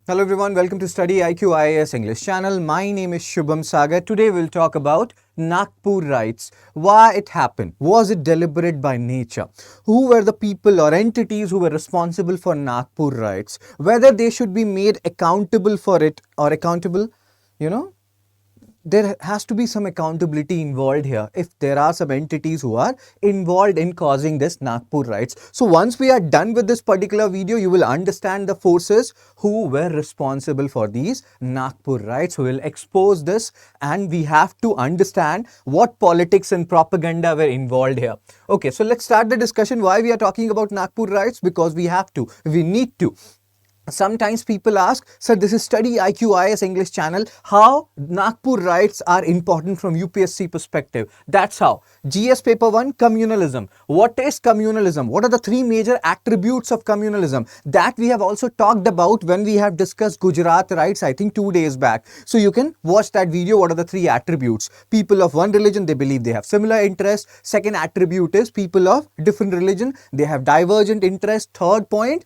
Hello everyone, welcome to StudyIQ IAS English channel. My name is Shubham Sagar. Today we'll talk about Nagpur riots. Why it happened? Was it deliberate by nature? Who were the people or entities who were responsible for Nagpur riots? Whether they should be made accountable for it or accountable, there has to be some accountability involved here if there are some entities who are involved in causing this Nagpur riots. So once we are done with this particular video, you will understand the forces who were responsible for these Nagpur riots, who will expose this, and we have to understand what politics and propaganda were involved here. Okay, so let's start the discussion. Why we are talking about Nagpur riots? Because we need to. Sometimes people ask, sir, this is StudyIQ IAS English channel. How Nagpur riots are important from UPSC perspective? That's how. GS paper 1, communalism. What is communalism? What are the three major attributes of communalism? That we have also talked about when we have discussed Gujarat riots, I think 2 days back. So you can watch that video. What are the three attributes? People of one religion, they believe they have similar interests. Second attribute is people of different religion, they have divergent interests. Third point,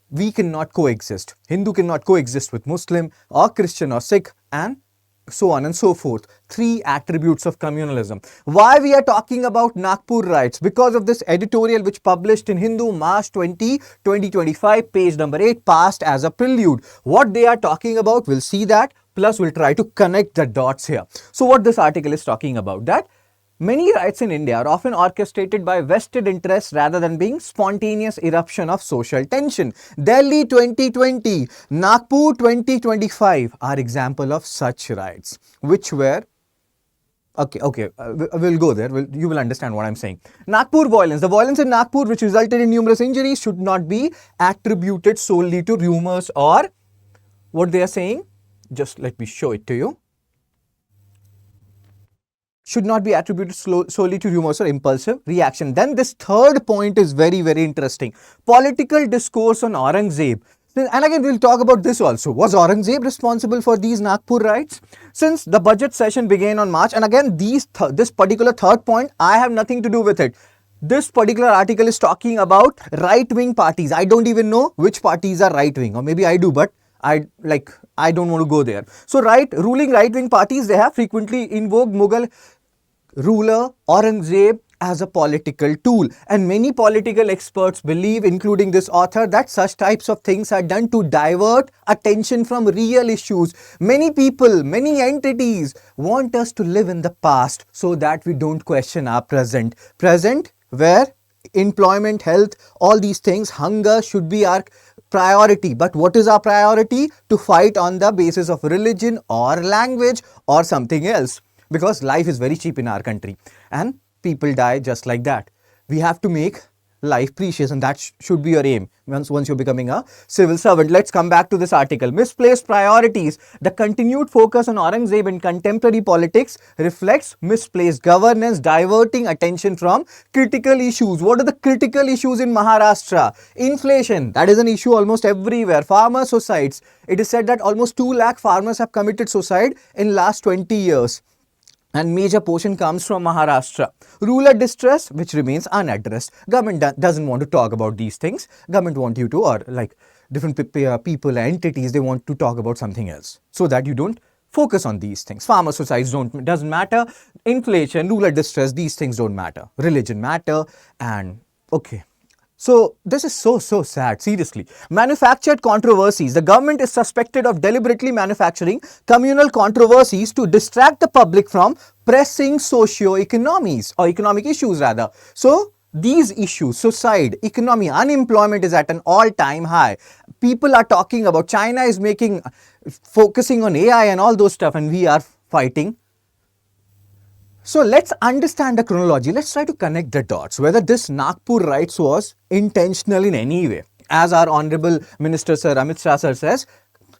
we cannot coexist. Hindu cannot coexist with Muslim or Christian or Sikh, and so on and so forth. Three attributes of communalism. Why we are talking about Nagpur riots? Because of this editorial which published in Hindu March 20, 2025, page number 8, passed as a prelude. What they are talking about, we'll see that. Plus, we'll try to connect the dots here. So what this article is talking about, that many riots in India are often orchestrated by vested interests rather than being spontaneous eruption of social tension. Delhi 2020, Nagpur 2025 are example of such riots, which were we'll go there. You will understand what I'm saying. Nagpur violence. The violence in Nagpur, which resulted in numerous injuries, should not be attributed solely to rumors or what they are saying. Just let me show it to you. Should not be attributed solely to rumors or impulsive reaction. Then this third point is very, very interesting. Political discourse on Aurangzeb. And again, we'll talk about this also. Was Aurangzeb responsible for these Nagpur riots? Since the budget session began on March, and again, this particular third point, I have nothing to do with it. This particular article is talking about right-wing parties. I don't even know which parties are right-wing, or maybe I do, but I don't want to go there. So ruling right-wing parties, they have frequently invoked Mughal ruler Aurangzeb as a political tool, and many political experts believe, including this author, that such types of things are done to divert attention from real issues. Many people, many entities want us to live in the past so that we don't question our present where employment, health, all these things, hunger should be our priority. But what is our priority? To fight on the basis of religion or language or something else. Because life is very cheap in our country and people die just like that. We have to make life precious, and that should be your aim once you're becoming a civil servant. Let's come back to this article. Misplaced priorities. The continued focus on Aurangzeb in contemporary politics reflects misplaced governance, diverting attention from critical issues. What are the critical issues in Maharashtra? Inflation. That is an issue almost everywhere. Farmer suicides. It is said that almost 2 lakh farmers have committed suicide in last 20 years. And major portion comes from Maharashtra. Rural distress, which remains unaddressed. Government doesn't want to talk about these things. Government want you to, or like different people, entities, they want to talk about something else so that you don't focus on these things. Farmer suicides doesn't matter. Inflation, rural distress, these things don't matter. Religion matter, and okay. So this is so sad, seriously. Manufactured controversies. The government is suspected of deliberately manufacturing communal controversies to distract the public from pressing economic issues rather. So these issues, suicide, economy, unemployment is at an all-time high. People are talking about China is focusing on AI and all those stuff, and we are fighting. So let's understand the chronology. Let's try to connect the dots, whether this Nagpur riots was intentional in any way. As our Honorable Minister Sir Amit Shah Sir says,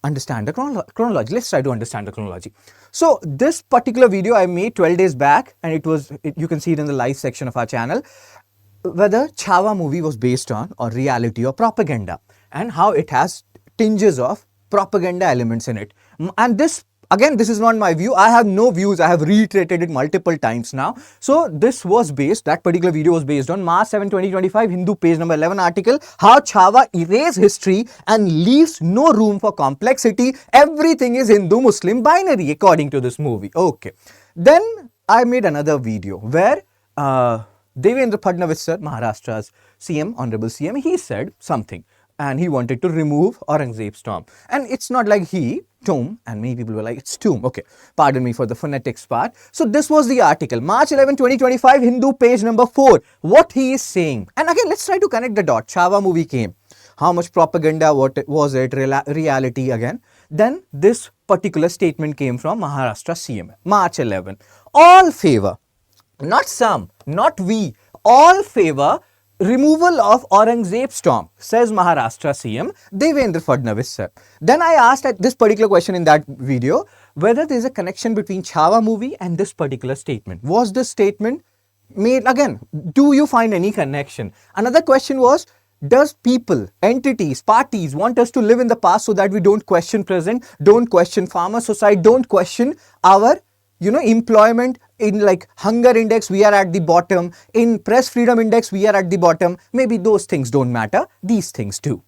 understand the chronology. Let's try to understand the chronology. So this particular video I made 12 days back, and you can see it in the live section of our channel, whether Chavva movie was based on or reality or propaganda, and how it has tinges of propaganda elements in it. And this Again, this is not my view. I have no views. I have reiterated it multiple times now. So this was based, that particular video was based on March 7, 2025, Hindu page number 11 article, how Chavva erase history and leaves no room for complexity. Everything is Hindu-Muslim binary according to this movie. Okay. Then I made another video where Devendra Fadnavis sir, Maharashtra's CM, Honorable CM, he said something and he wanted to remove Aurangzeb's tomb. And it's not like tomb, and many people were like, it's tomb. Okay, pardon me for the phonetics part. So this was the article, March 11, 2025, Hindu page number 4, what he is saying. And again, let's try to connect the dot. Chavva movie came. How much propaganda, what was it, reality again. Then this particular statement came from Maharashtra CM, March 11. All favor, not some, not we, all favor removal of Aurangzeb's tomb, says Maharashtra CM Devendra Fadnavis sir. Then I asked at this particular question in that video whether there is a connection between Chavva movie and this particular statement. Was this statement made, again, do you find any connection? Another question was, does people, entities, parties want us to live in the past so that we don't question present, don't question farmer society, don't question our employment? In like hunger index, we are at the bottom. In press freedom index, we are at the bottom. Maybe those things don't matter. These things do.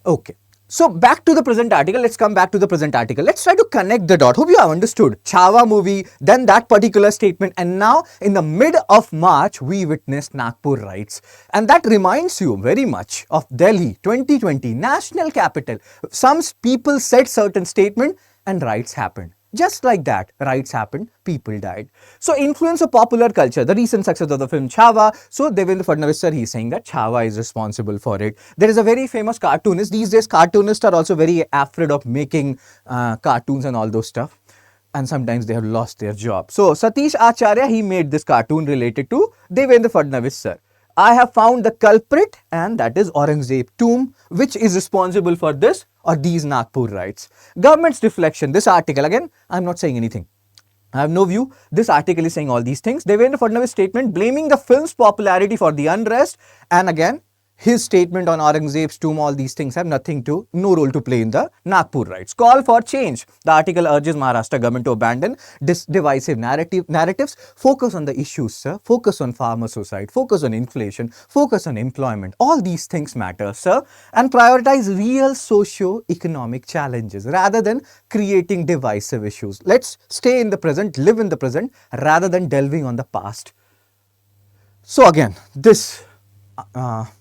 Okay. So back to the present article. Let's come back to the present article. Let's try to connect the dot. Hope you have understood. Chavva movie, then that particular statement. And now in the mid of March, we witnessed Nagpur riots. And that reminds you very much of Delhi 2020, national capital. Some people said certain statement and riots happened. Just like that, riots happened, people died. So influence of popular culture, the recent success of the film Chavva. So Devendra Fadnavis sir, he's saying that Chavva is responsible for it. There is a very famous cartoonist. These days, cartoonists are also very afraid of making cartoons and all those stuff. And sometimes they have lost their job. So Satish Acharya, he made this cartoon related to Devendra Fadnavis sir. I have found the culprit, and that is Aurangzeb tomb, which is responsible for this or these Nagpur riots. Government's deflection. This article, again, I'm not saying anything. I have no view. This article is saying all these things. Devendra Fadnavis' statement blaming the film's popularity for the unrest, and again, his statement on Aurangzeb's tomb, all these things have no role to play in the Nagpur riots. Call for change. The article urges Maharashtra government to abandon divisive narratives, focus on the issues, sir. Focus on farmer suicide, focus on inflation, focus on employment. All these things matter, sir. And prioritize real socio-economic challenges rather than creating divisive issues. Let's stay in the present, live in the present, rather than delving on the past. So again, this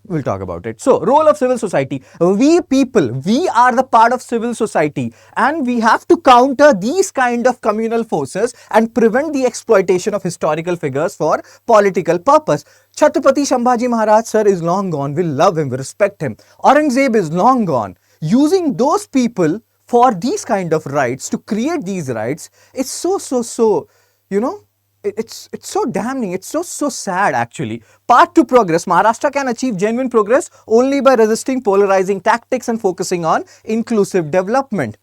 we'll talk about it. So, role of civil society. We people, we are the part of civil society, and we have to counter these kind of communal forces and prevent the exploitation of historical figures for political purpose. Chhatrapati Sambhaji Maharaj sir is long gone. We love him, we respect him. Aurangzeb is long gone. Using those people for these kind of rights, to create these rights, it's so, it's so damning, it's so sad actually. Path to progress. Maharashtra can achieve genuine progress only by resisting polarizing tactics and focusing on inclusive development.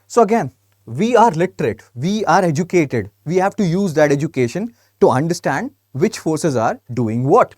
So again, we are literate, we are educated. We have to use that education to understand which forces are doing what.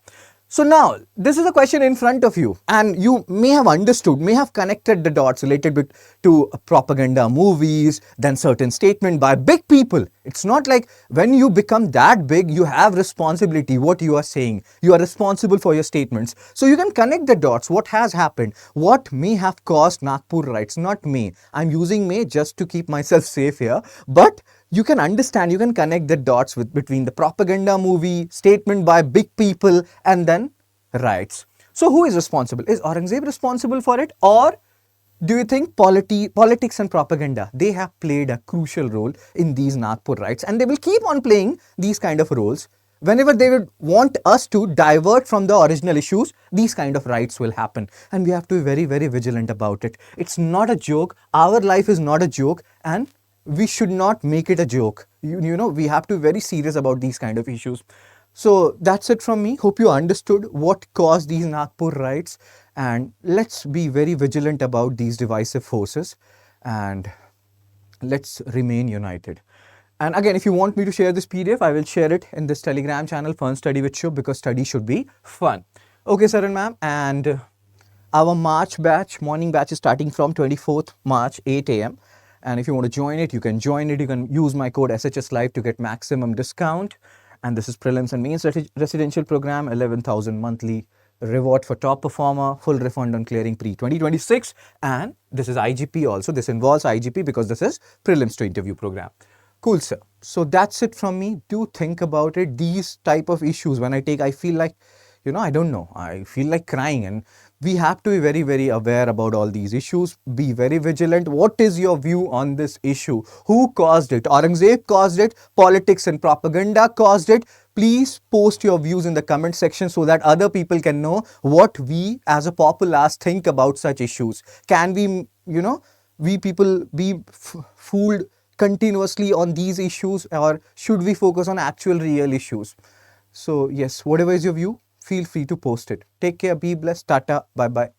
So now, this is a question in front of you, and you may have understood, may have connected the dots related to propaganda movies, then certain statement by big people. It's not like when you become that big, you have responsibility, what you are saying. You are responsible for your statements. So you can connect the dots, what has happened, what may have caused Nagpur riots, not me. I'm using me just to keep myself safe here, but you can understand, you can connect the dots between the propaganda movie, statement by big people, and then riots. So who is responsible? Is Aurangzeb responsible for it? Or do you think politics and propaganda, they have played a crucial role in these Nagpur riots, and they will keep on playing these kind of roles? Whenever they would want us to divert from the original issues, these kind of riots will happen. And we have to be very, very vigilant about it. It's not a joke. Our life is not a joke, and we should not make it a joke. You know, we have to be very serious about these kind of issues. So that's it from me. Hope you understood what caused these Nagpur riots, and let's be very vigilant about these divisive forces, and let's remain united. And again, if you want me to share this PDF, I will share it in this Telegram channel, Fun Study with Shubh, because study should be fun. Okay, sir and ma'am, and our March batch, morning batch is starting from 24th March, 8 a.m. And if you want to join it, you can join it. You can use my code SHS Live to get maximum discount. And this is prelims and mains residential program, 11,000 monthly reward for top performer, full refund on clearing pre-2026. And this is IGP also. This involves IGP because this is prelims to interview program. Cool, sir. So that's it from me. Do think about it. These type of issues, when I take, I feel like, I don't know. I feel like crying, and we have to be very, very aware about all these issues. Be very vigilant. What is your view on this issue? Who caused it? Aurangzeb caused it. Politics and propaganda caused it. Please post your views in the comment section so that other people can know what we as a populace think about such issues. Can we, we people be fooled continuously on these issues, or should we focus on actual real issues? So yes, whatever is your view, feel free to post it. Take care, be blessed, tata, bye bye.